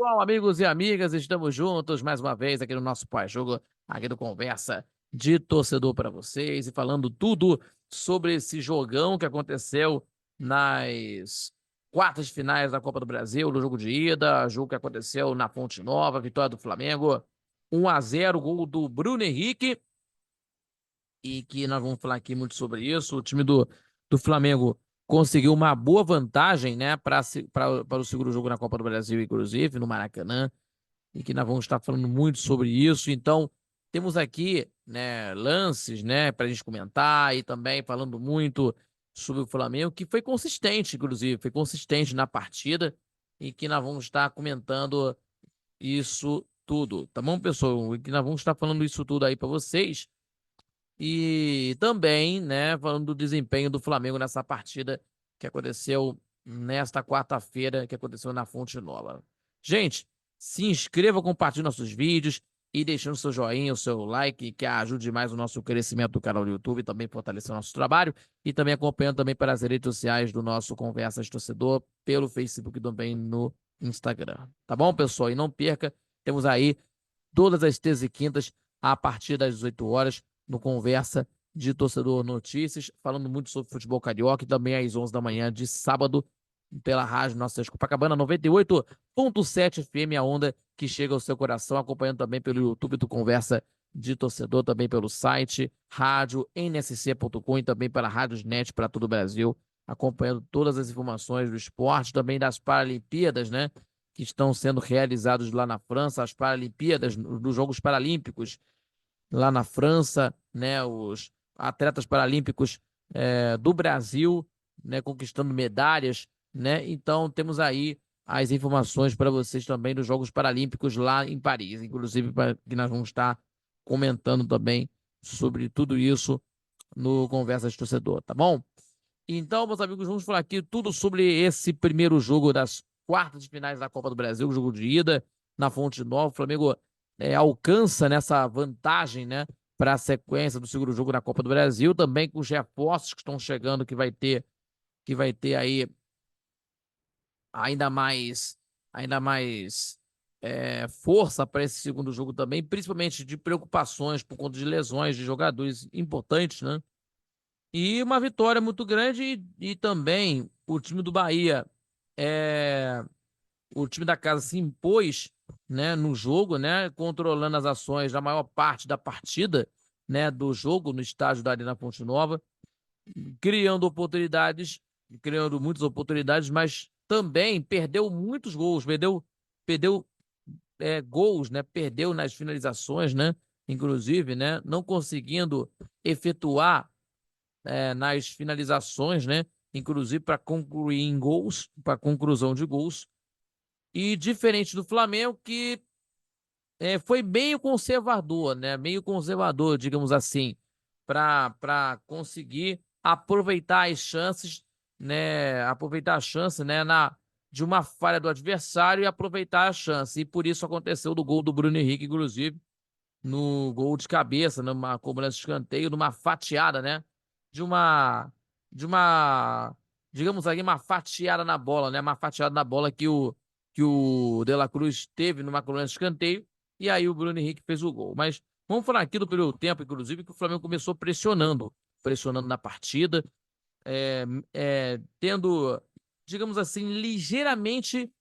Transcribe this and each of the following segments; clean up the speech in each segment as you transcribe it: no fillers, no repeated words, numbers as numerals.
Bom, amigos e amigas, estamos juntos mais uma vez aqui no nosso pós-jogo, aqui do Conversa de Torcedor para vocês e falando tudo sobre esse jogão que aconteceu nas quartas de finais da Copa do Brasil, no jogo de ida, jogo que aconteceu na Fonte Nova, vitória do Flamengo, 1-0, gol do Bruno Henrique, e que nós vamos falar aqui muito sobre isso. O time do Flamengo conseguiu uma boa vantagem, né, para o segundo jogo na Copa do Brasil, inclusive, no Maracanã, e que nós vamos estar falando muito sobre isso. Então, temos aqui, né, lances, né, para a gente comentar e também falando muito sobre o Flamengo, que foi consistente, inclusive, foi consistente na partida e que nós vamos estar comentando isso tudo, tá bom, pessoal? E que nós vamos estar falando isso tudo aí para vocês. E também, né, falando do desempenho do Flamengo nessa partida que aconteceu nesta quarta-feira, que aconteceu na Fonte Nova. Gente, se inscreva, compartilhe nossos vídeos e deixando seu joinha, o seu like, que ajude mais o nosso crescimento do canal do YouTube, também fortalecer o nosso trabalho e também acompanhando também pelas redes sociais do nosso Conversas de Torcedor, pelo Facebook e também no Instagram. Tá bom, pessoal? E não perca, temos aí todas as terças e quintas a partir das 18 horas no Conversa de Torcedor Notícias, falando muito sobre futebol carioca e também às 11 da manhã de sábado pela rádio Nossa Copacabana 98.7 FM, a onda que chega ao seu coração, acompanhando também pelo YouTube do Conversa de Torcedor, também pelo site rádio nsc.com e também pela Rádiosnet para todo o Brasil, acompanhando todas as informações do esporte, também das Paralimpíadas, né? Que estão sendo realizados lá na França, as Paralimpíadas, dos Jogos Paralímpicos lá na França, né? Os atletas paralímpicos do Brasil, né? Conquistando medalhas, né? Então temos aí as informações para vocês também dos Jogos Paralímpicos lá em Paris, inclusive que nós vamos estar comentando também sobre tudo isso no Conversa de Torcedor, tá bom? Então, meus amigos, vamos falar aqui tudo sobre esse primeiro jogo das quartas de finais da Copa do Brasil, o jogo de ida na Fonte Nova. O Flamengo alcança nessa vantagem, né, para a sequência do segundo jogo na Copa do Brasil, também com os reforços que estão chegando, que vai ter aí ainda mais, força para esse segundo jogo também, principalmente de preocupações por conta de lesões de jogadores importantes, né? E uma vitória muito grande e também o time do Bahia, é, o time da casa se impôs, né, no jogo, né, controlando as ações da maior parte da partida, né, do jogo no estádio da Arena Fonte Nova, criando oportunidades, criando muitas oportunidades, mas também perdeu muitos gols, perdeu gols, né, perdeu nas finalizações, né, inclusive, né, não conseguindo efetuar nas finalizações, né? Inclusive para concluir em gols, para conclusão de gols. E diferente do Flamengo, que foi meio conservador, né? Meio conservador, digamos assim, para conseguir aproveitar as chances, né? Aproveitar a chance, né? De uma falha do adversário e aproveitar a chance. E por isso aconteceu do gol do Bruno Henrique, inclusive, no gol de cabeça, numa cobrança de escanteio, numa fatiada, né? De uma, de uma, digamos aí, uma fatiada na bola, né? Uma fatiada na bola que o De La Cruz teve numa cobrança de escanteio, e aí o Bruno Henrique fez o gol. Mas vamos falar aqui do primeiro tempo, inclusive, que o Flamengo começou pressionando na partida, tendo, digamos assim, ligeiramente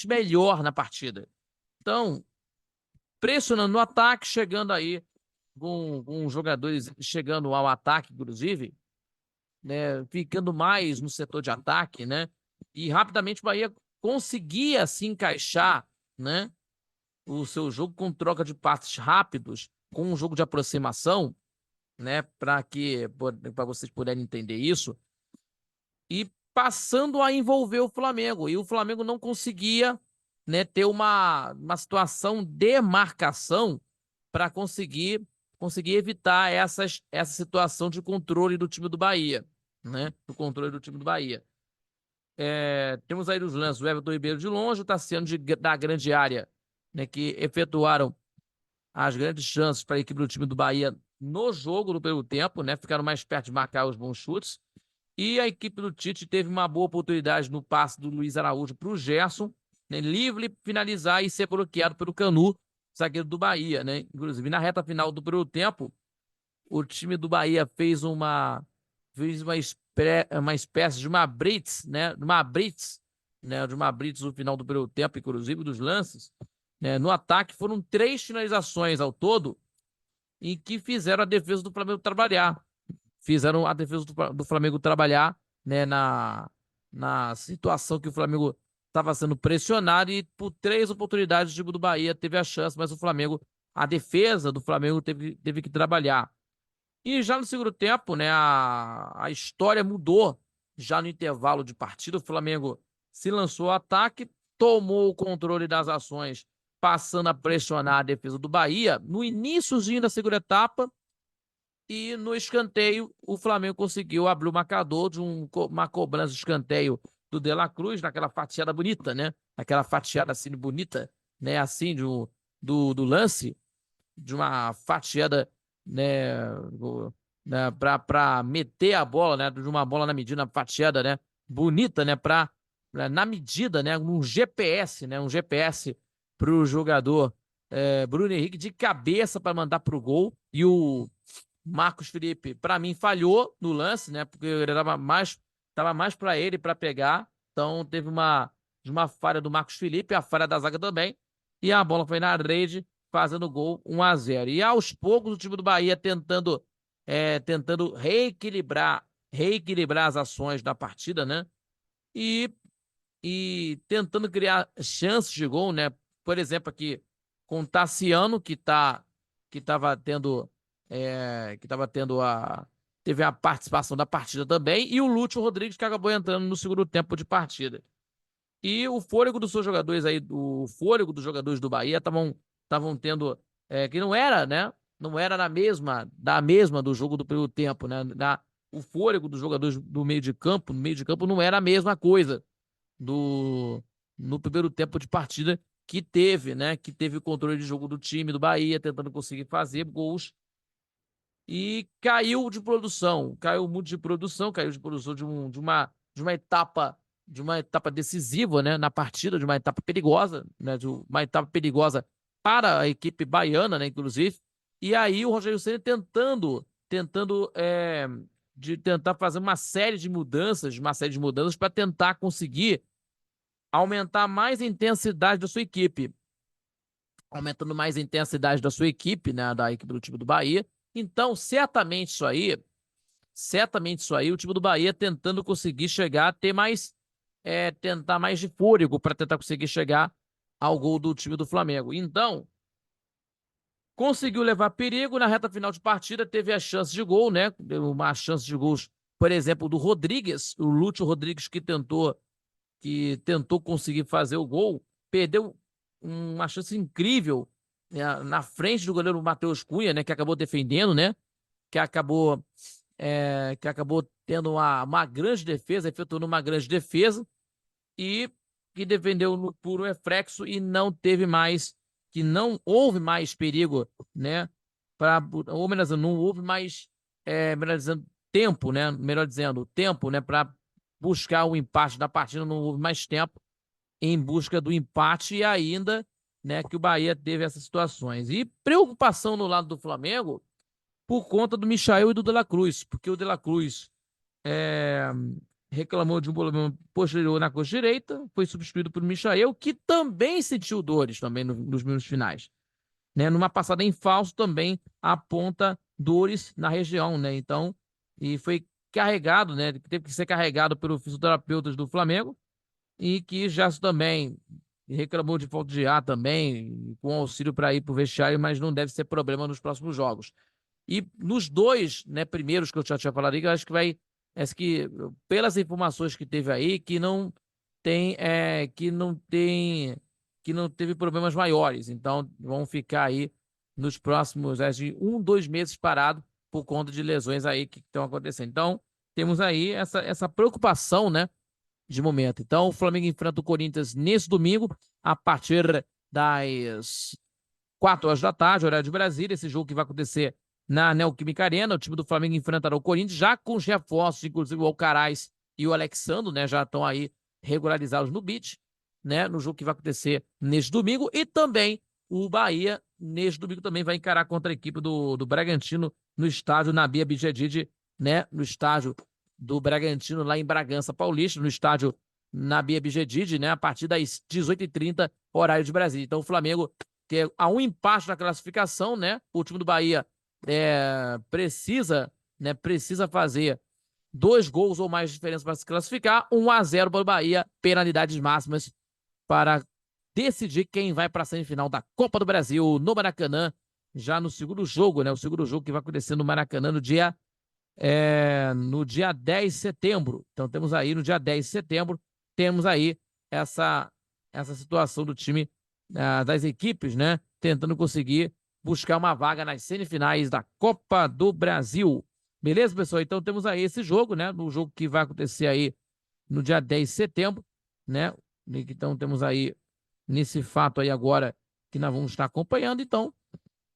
melhor na partida. Então, pressionando no ataque, chegando aí com jogadores chegando ao ataque, inclusive, né, ficando mais no setor de ataque, né? E rapidamente o Bahia conseguia se encaixar, né? O seu jogo com troca de passes rápidos, com um jogo de aproximação, né? Para vocês puderem entender isso, e passando a envolver o Flamengo. E o Flamengo não conseguia, né, ter uma situação de marcação para conseguir evitar essa situação de controle do time do Bahia, né? Do controle do time do Bahia. Temos aí os lances, o Everton Ribeiro de longe, o Tassiano da grande área, né, que efetuaram as grandes chances para a equipe do time do Bahia no jogo, no primeiro tempo, né? Ficaram mais perto de marcar os bons chutes. E a equipe do Tite teve uma boa oportunidade no passe do Luiz Araújo para o Gerson, né, livre, finalizar e ser bloqueado pelo Canu, zagueiro do Bahia, né? Inclusive, na reta final do primeiro tempo, o time do Bahia fez uma espécie de uma blitz, né? De uma blitz no final do primeiro tempo, inclusive dos lances, né? No ataque foram 3 finalizações ao todo, em que fizeram a defesa do Flamengo trabalhar. Fizeram a defesa do Flamengo trabalhar, né, na situação que o Flamengo estava sendo pressionado e por 3 oportunidades o time do Bahia teve a chance, mas a defesa do Flamengo teve que trabalhar. E já no segundo tempo, né, a história mudou. Já no intervalo de partida, o Flamengo se lançou ao ataque, tomou o controle das ações, passando a pressionar a defesa do Bahia. No iníciozinho da segunda etapa, e no escanteio, o Flamengo conseguiu abrir o marcador de uma cobrança de escanteio do De La Cruz, naquela fatiada bonita, né? Aquela fatiada assim bonita, né? Assim, do lance, de uma fatiada, né? Para meter a bola, né? De uma bola na medida, uma fatiada, né? Bonita, né? Na medida, né? Um GPS, né? Um GPS para o jogador Bruno Henrique de cabeça para mandar para o gol. E o Marcos Felipe, para mim, falhou no lance, né? Porque ele tava mais para ele para pegar. Então teve uma falha do Marcos Felipe, a falha da zaga também. E a bola foi na rede, fazendo gol 1-0. E aos poucos o time do Bahia tentando reequilibrar as ações da partida, né? E, e tentando criar chances de gol, né? Por exemplo, aqui com o Tassiano, que estava tendo teve a participação da partida também, e o Lúcio Rodrigues, que acabou entrando no segundo tempo de partida. E o fôlego dos seus jogadores aí, o fôlego dos jogadores do Bahia estavam tendo, que não era, né? Não era da mesma do jogo do primeiro tempo, né? O fôlego dos jogadores do meio de campo, no meio de campo não era a mesma coisa do no primeiro tempo de partida que teve, né? Que teve o controle de jogo do time do Bahia, tentando conseguir fazer gols e caiu muito de produção, caiu de produção de uma etapa decisiva, né, na partida, de uma etapa perigosa, né, de uma etapa perigosa para a equipe baiana, né, inclusive. E aí o Rogério Ceni tentar fazer uma série de mudanças para tentar conseguir aumentar mais a intensidade da sua equipe, aumentando mais a intensidade da sua equipe, né, da equipe do time do Bahia. Então, certamente isso aí, o time do Bahia tentando conseguir chegar, tentar mais de fôlego para tentar conseguir chegar ao gol do time do Flamengo. Então, conseguiu levar perigo na reta final de partida, teve a chance de gol, né? Uma chance de gols, por exemplo, do Rodrigues, o Lúcio Rodrigues que tentou conseguir fazer o gol, perdeu uma chance incrível, né, na frente do goleiro Matheus Cunha, né, que acabou defendendo, né, que acabou tendo uma grande defesa, efetuando uma grande defesa e que defendeu no puro reflexo e não houve mais perigo, né, ou melhor dizendo, não houve mais, tempo, né, para buscar o empate da partida, não houve mais tempo em busca do empate e ainda, né, que o Bahia teve essas situações. E preocupação no lado do Flamengo por conta do Michael e do De La Cruz, porque o De La Cruz é, reclamou de um problema posterior na coxa direita, foi substituído por Michael, que também sentiu dores também nos minutos finais. Né? Numa passada em falso também aponta dores na região, né? Então, e foi carregado, né? Teve que ser carregado pelos fisioterapeutas do Flamengo e que já também reclamou de falta de ar também, com auxílio para ir para o vestiário, mas não deve ser problema nos próximos jogos. E nos dois, né, primeiros que eu já tinha falado aí, eu acho que pelas informações que teve aí, que não teve problemas maiores. Então, vão ficar aí nos próximos, de 2 meses parado por conta de lesões aí que estão acontecendo. Então, temos aí essa preocupação, né, de momento. Então, o Flamengo enfrenta o Corinthians nesse domingo, a partir das 4 horas da tarde, horário de Brasília. Esse jogo que vai acontecer na Neoquímica Arena. O time do Flamengo enfrentará o Corinthians, já com os reforços, inclusive o Alcaraz e o Alexandro, né? Já estão aí regularizados no beat. né, no jogo que vai acontecer neste domingo. E também o Bahia, neste domingo, também vai encarar contra a equipe do Bragantino no estádio Nabi Abidjadid, né, no estádio do Bragantino, lá em Bragança Paulista, no estádio Nabi Abidjadid, né, a partir das 18h30, horário de Brasília. Então o Flamengo, que é a um empate na classificação, né, o time do Bahia precisa fazer 2 gols ou mais de diferença para se classificar, 1-0 para o Bahia, penalidades máximas para decidir quem vai para a semifinal da Copa do Brasil no Maracanã, já no segundo jogo, né? O segundo jogo que vai acontecer no Maracanã no dia 10 de setembro. Então temos aí no dia 10 de setembro, temos aí essa situação do time, das equipes, né? Tentando conseguir buscar uma vaga nas semifinais da Copa do Brasil. Beleza, pessoal? Então temos aí esse jogo, né? No jogo que vai acontecer aí no dia 10 de setembro, né? Então temos aí nesse fato aí agora que nós vamos estar acompanhando. Então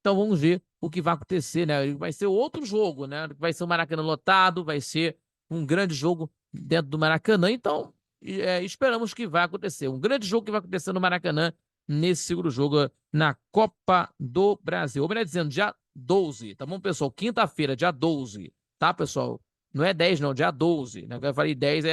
vamos ver o que vai acontecer, né? Vai ser outro jogo, né? Vai ser o Maracanã lotado, vai ser um grande jogo dentro do Maracanã. Então esperamos que vai acontecer. Um grande jogo que vai acontecer no Maracanã nesse segundo jogo na Copa do Brasil. Ou melhor dizendo, dia 12, tá bom, pessoal? Quinta-feira, dia 12, tá, pessoal? Não é 10, não, dia 12. Né? Eu falei 10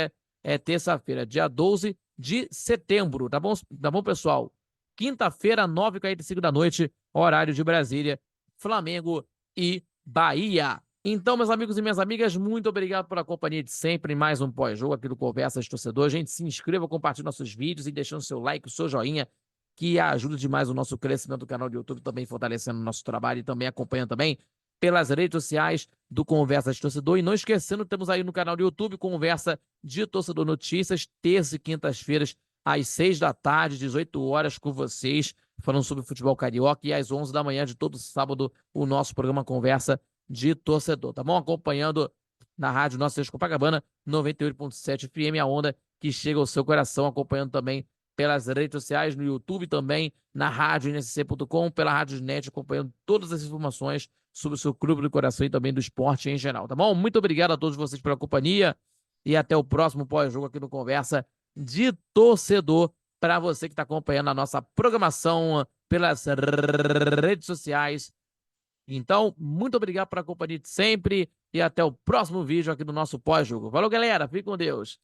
é terça-feira, dia 12 de setembro, tá bom? Tá bom, pessoal? Quinta-feira, 9h45 da noite, horário de Brasília, Flamengo e Bahia. Então, meus amigos e minhas amigas, muito obrigado pela companhia de sempre em mais um pós-jogo aqui do Conversa de Torcedor. Gente, se inscreva, compartilhe nossos vídeos e deixando seu like, o seu joinha, que ajuda demais o nosso crescimento do canal do YouTube, também fortalecendo o nosso trabalho e também acompanhando também pelas redes sociais do Conversa de Torcedor. E não esquecendo, temos aí no canal do YouTube Conversa de Torcedor Notícias, terça e quintas-feiras, às 6 da tarde, 18 horas, com vocês, falando sobre futebol carioca, e às 11 da manhã de todo sábado, o nosso programa Conversa de Torcedor, tá bom? Acompanhando na rádio Nossa Senhora de Copacabana, 98.7 FM, a onda que chega ao seu coração, acompanhando também pelas redes sociais, no YouTube também, na rádio nsc.com, pela Rádio Net, acompanhando todas as informações sobre o seu clube do coração e também do esporte em geral, tá bom? Muito obrigado a todos vocês pela companhia e até o próximo pós-jogo aqui no Conversa de Torcedor, para você que está acompanhando a nossa programação pelas redes sociais. Então, muito obrigado pela companhia de sempre e até o próximo vídeo aqui do nosso pós-jogo. Valeu, galera. Fique com Deus.